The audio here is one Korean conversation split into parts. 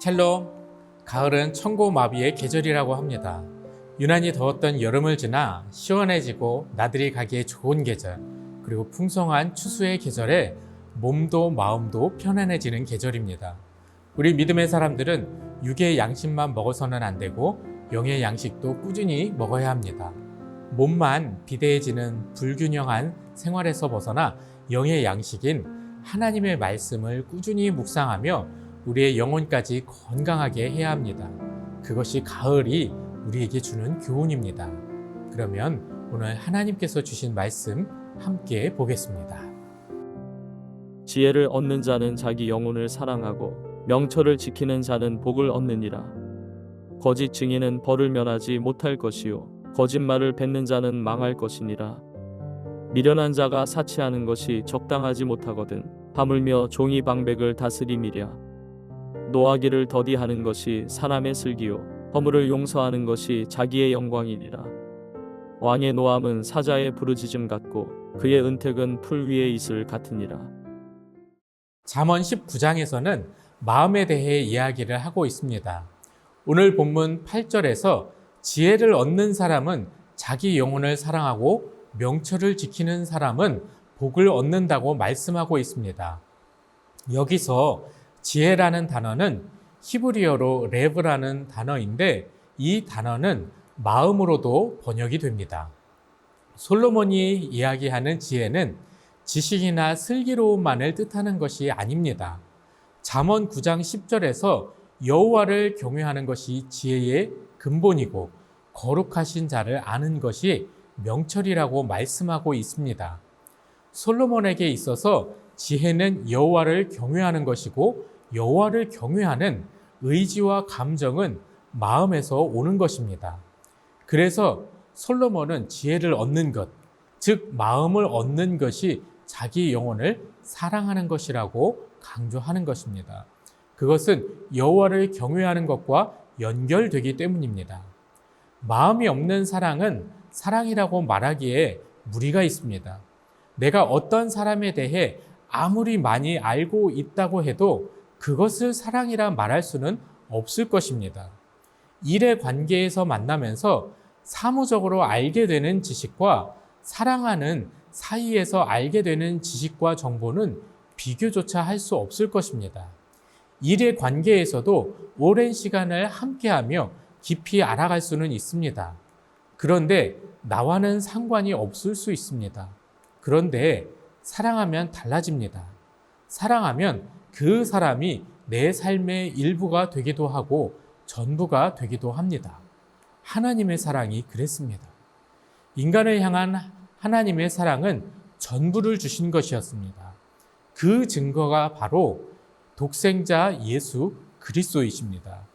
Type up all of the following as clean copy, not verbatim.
샬롬, 가을은 천고마비의 계절이라고 합니다. 유난히 더웠던 여름을 지나 시원해지고 나들이 가기에 좋은 계절, 그리고 풍성한 추수의 계절에 몸도 마음도 편안해지는 계절입니다. 우리 믿음의 사람들은 육의 양식만 먹어서는 안 되고 영의 양식도 꾸준히 먹어야 합니다. 몸만 비대해지는 불균형한 생활에서 벗어나 영의 양식인 하나님의 말씀을 꾸준히 묵상하며 우리의 영혼까지 건강하게 해야 합니다. 그것이 가을이 우리에게 주는 교훈입니다. 그러면 오늘 하나님께서 주신 말씀 함께 보겠습니다. 지혜를 얻는 자는 자기 영혼을 사랑하고 명철을 지키는 자는 복을 얻느니라. 거짓 증인은 벌을 면하지 못할 것이요 거짓말을 뱉는 자는 망할 것이니라. 미련한 자가 사치하는 것이 적당하지 못하거든 하물며 종이 방백을 다스림이랴. 노하기를 더디하는 것이 사람의 슬기요 허물을 용서하는 것이 자기의 영광이니라. 왕의 노함은 사자의 부르짖음 같고 그의 은택은 풀 위의 이슬 같으니라. 잠언 19장에서는 마음에 대해 이야기를 하고 있습니다. 오늘 본문 8절에서 지혜를 얻는 사람은 자기 영혼을 사랑하고 명철을 지키는 사람은 복을 얻는다고 말씀하고 있습니다. 여기서 지혜라는 단어는 히브리어로 레브라는 단어인데 이 단어는 마음으로도 번역이 됩니다. 솔로몬이 이야기하는 지혜는 지식이나 슬기로움만을 뜻하는 것이 아닙니다. 잠언 9장 10절에서 여호와를 경외하는 것이 지혜의 근본이고 거룩하신 자를 아는 것이 명철이라고 말씀하고 있습니다. 솔로몬에게 있어서 지혜는 여호와를 경외하는 것이고 여호와를 경외하는 의지와 감정은 마음에서 오는 것입니다. 그래서 솔로몬은 지혜를 얻는 것, 즉 마음을 얻는 것이 자기 영혼을 사랑하는 것이라고 강조하는 것입니다. 그것은 여호와를 경외하는 것과 연결되기 때문입니다. 마음이 없는 사랑은 사랑이라고 말하기에 무리가 있습니다. 내가 어떤 사람에 대해 아무리 많이 알고 있다고 해도 그것을 사랑이라 말할 수는 없을 것입니다. 일의 관계에서 만나면서 사무적으로 알게 되는 지식과 사랑하는 사이에서 알게 되는 지식과 정보는 비교조차 할 수 없을 것입니다. 일의 관계에서도 오랜 시간을 함께하며 깊이 알아갈 수는 있습니다. 그런데 나와는 상관이 없을 수 있습니다. 그런데 사랑하면 달라집니다. 사랑하면 그 사람이 내 삶의 일부가 되기도 하고 전부가 되기도 합니다. 하나님의 사랑이 그랬습니다. 인간을 향한 하나님의 사랑은 전부를 주신 것이었습니다. 그 증거가 바로 독생자 예수 그리스도이십니다.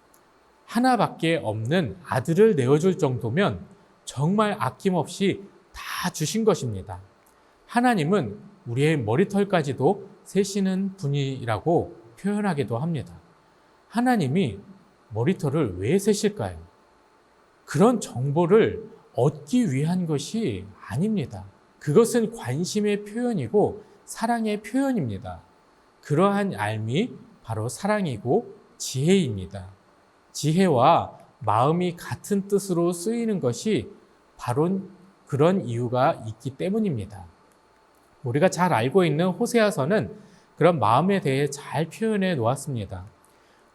하나밖에 없는 아들을 내어줄 정도면 정말 아낌없이 다 주신 것입니다. 하나님은 우리의 머리털까지도 세시는 분이라고 표현하기도 합니다. 하나님이 머리털을 왜 세실까요? 그런 정보를 얻기 위한 것이 아닙니다. 그것은 관심의 표현이고 사랑의 표현입니다. 그러한 알미 바로 사랑이고 지혜입니다. 지혜와 마음이 같은 뜻으로 쓰이는 것이 바로 그런 이유가 있기 때문입니다. 우리가 잘 알고 있는 호세아서는 그런 마음에 대해 잘 표현해 놓았습니다.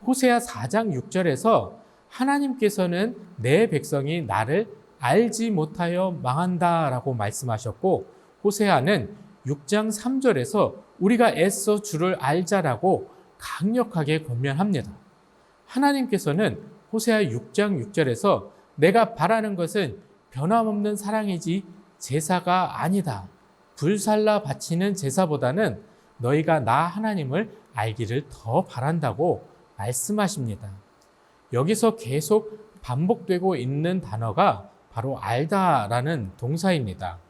호세아 4장 6절에서 하나님께서는 내 백성이 나를 알지 못하여 망한다라고 말씀하셨고, 호세아는 6장 3절에서 우리가 애써 주를 알자라고 강력하게 권면합니다. 하나님께서는 호세아 6장 6절에서 내가 바라는 것은 변함없는 사랑이지 제사가 아니다. 불살라 바치는 제사보다는 너희가 나 하나님을 알기를 더 바란다고 말씀하십니다. 여기서 계속 반복되고 있는 단어가 바로 알다라는 동사입니다.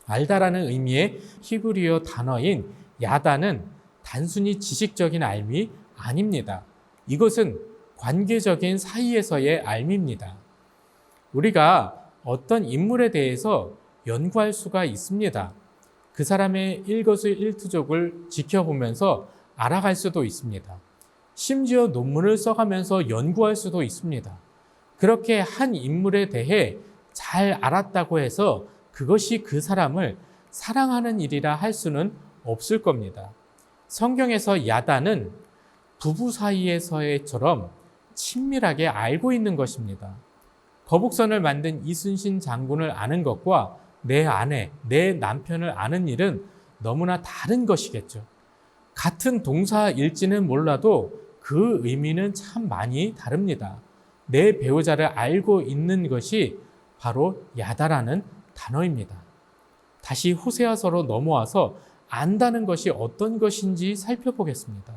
알다라는 의미의 히브리어 단어인 야다는 단순히 지식적인 알미 아닙니다. 이것은 관계적인 사이에서의 알미입니다. 우리가 어떤 인물에 대해서 연구할 수가 있습니다. 그 사람의 일거수일투족을 지켜보면서 알아갈 수도 있습니다. 심지어 논문을 써가면서 연구할 수도 있습니다. 그렇게 한 인물에 대해 잘 알았다고 해서 그것이 그 사람을 사랑하는 일이라 할 수는 없을 겁니다. 성경에서 야단은 부부 사이에서의처럼 친밀하게 알고 있는 것입니다. 거북선을 만든 이순신 장군을 아는 것과 내 아내, 내 남편을 아는 일은 너무나 다른 것이겠죠. 같은 동사일지는 몰라도 그 의미는 참 많이 다릅니다. 내 배우자를 알고 있는 것이 바로 야다라는 단어입니다. 다시 호세아서로 넘어와서 안다는 것이 어떤 것인지 살펴보겠습니다.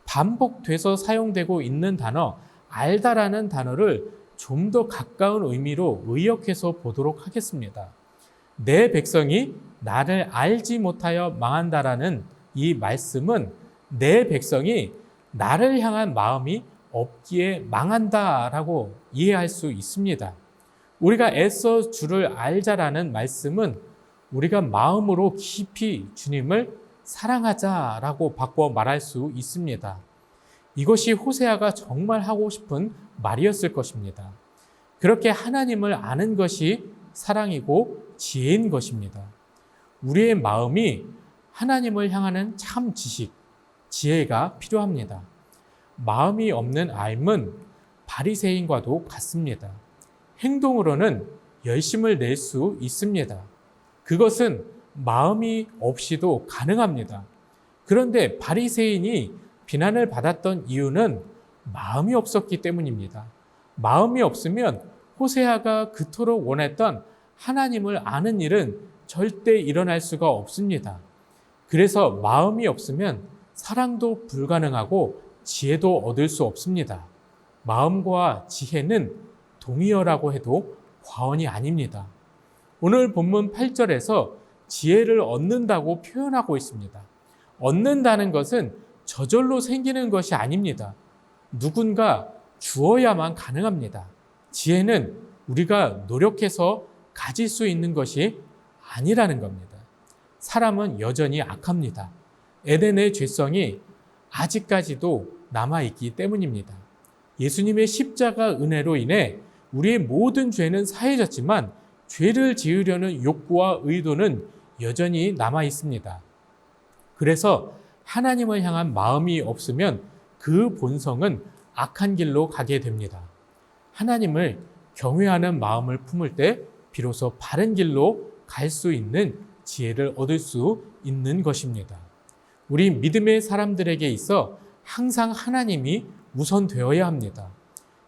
반복돼서 사용되고 있는 단어 알다라는 단어를 좀 더 가까운 의미로 의역해서 보도록 하겠습니다. 내 백성이 나를 알지 못하여 망한다라는 이 말씀은 내 백성이 나를 향한 마음이 없기에 망한다라고 이해할 수 있습니다. 우리가 애써 주를 알자라는 말씀은 우리가 마음으로 깊이 주님을 사랑하자라고 바꿔 말할 수 있습니다. 이것이 호세아가 정말 하고 싶은 말이었을 것입니다. 그렇게 하나님을 아는 것이 사랑이고 지혜인 것입니다. 우리의 마음이 하나님을 향하는 참 지식, 지혜가 필요합니다. 마음이 없는 삶은 바리새인과도 같습니다. 행동으로는 열심을 낼 수 있습니다. 그것은 마음이 없이도 가능합니다. 그런데 바리새인이 비난을 받았던 이유는 마음이 없었기 때문입니다. 마음이 없으면 호세아가 그토록 원했던 하나님을 아는 일은 절대 일어날 수가 없습니다. 그래서 마음이 없으면 사랑도 불가능하고 지혜도 얻을 수 없습니다. 마음과 지혜는 동의어라고 해도 과언이 아닙니다. 오늘 본문 8절에서 지혜를 얻는다고 표현하고 있습니다. 얻는다는 것은 저절로 생기는 것이 아닙니다. 누군가 주어야만 가능합니다. 지혜는 우리가 노력해서 가질 수 있는 것이 아니라는 겁니다. 사람은 여전히 악합니다. 에덴의 죄성이 아직까지도 남아있기 때문입니다. 예수님의 십자가 은혜로 인해 우리의 모든 죄는 사해졌지만 죄를 지으려는 욕구와 의도는 여전히 남아있습니다. 그래서 하나님을 향한 마음이 없으면 그 본성은 악한 길로 가게 됩니다. 하나님을 경외하는 마음을 품을 때 비로소 바른 길로 갈 수 있는 지혜를 얻을 수 있는 것입니다. 우리 믿음의 사람들에게 있어 항상 하나님이 우선되어야 합니다.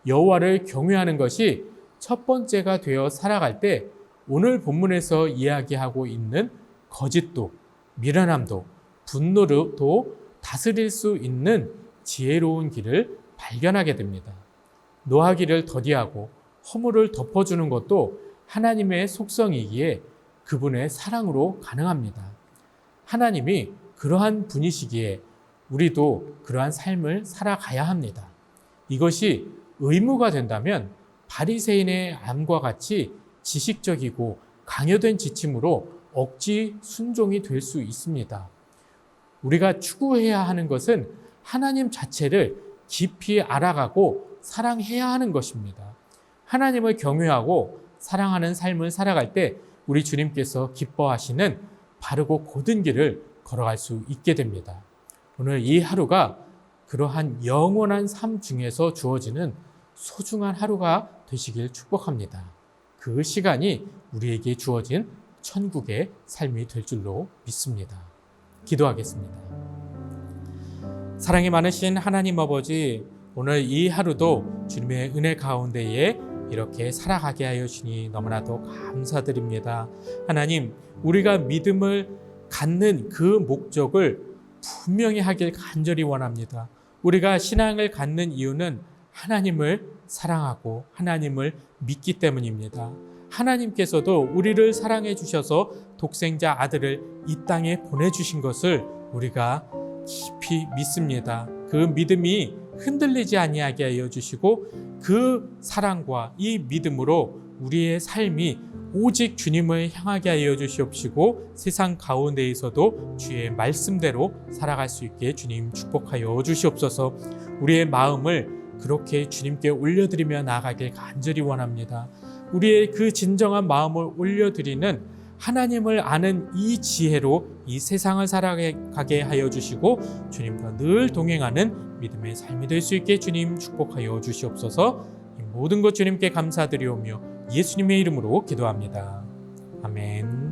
여호와를 경외하는 것이 첫 번째가 되어 살아갈 때 오늘 본문에서 이야기하고 있는 거짓도, 미련함도, 분노도 다스릴 수 있는 지혜로운 길을 발견하게 됩니다. 노하기를 더디하고 허물을 덮어주는 것도 하나님의 속성이기에 그분의 사랑으로 가능합니다. 하나님이 그러한 분이시기에 우리도 그러한 삶을 살아가야 합니다. 이것이 의무가 된다면 바리새인의 암과 같이 지식적이고 강요된 지침으로 억지 순종이 될 수 있습니다. 우리가 추구해야 하는 것은 하나님 자체를 깊이 알아가고 사랑해야 하는 것입니다. 하나님을 경외하고 사랑하는 삶을 살아갈 때 우리 주님께서 기뻐하시는 바르고 곧은 길을 걸어갈 수 있게 됩니다. 오늘 이 하루가 그러한 영원한 삶 중에서 주어지는 소중한 하루가 되시길 축복합니다. 그 시간이 우리에게 주어진 천국의 삶이 될 줄로 믿습니다. 기도하겠습니다. 사랑이 많으신 하나님 아버지, 오늘 이 하루도 주님의 은혜 가운데에 이렇게 살아가게 하여 주니 너무나도 감사드립니다. 하나님, 우리가 믿음을 갖는 그 목적을 분명히 하길 간절히 원합니다. 우리가 신앙을 갖는 이유는 하나님을 사랑하고 하나님을 믿기 때문입니다. 하나님께서도 우리를 사랑해 주셔서 독생자 아들을 이 땅에 보내주신 것을 우리가 깊이 믿습니다. 그 믿음이 흔들리지 아니하게 하여 주시고 그 사랑과 이 믿음으로 우리의 삶이 오직 주님을 향하게 하여 주시옵시고 세상 가운데에서도 주의 말씀대로 살아갈 수 있게 주님 축복하여 주시옵소서. 우리의 마음을 그렇게 주님께 올려드리며 나아가길 간절히 원합니다. 우리의 그 진정한 마음을 올려드리는 하나님을 아는 이 지혜로 이 세상을 살아가게 하여 주시고 주님과 늘 동행하는 믿음의 삶이 될 수 있게 주님 축복하여 주시옵소서. 이 모든 것 주님께 감사드리오며 예수님의 이름으로 기도합니다. 아멘.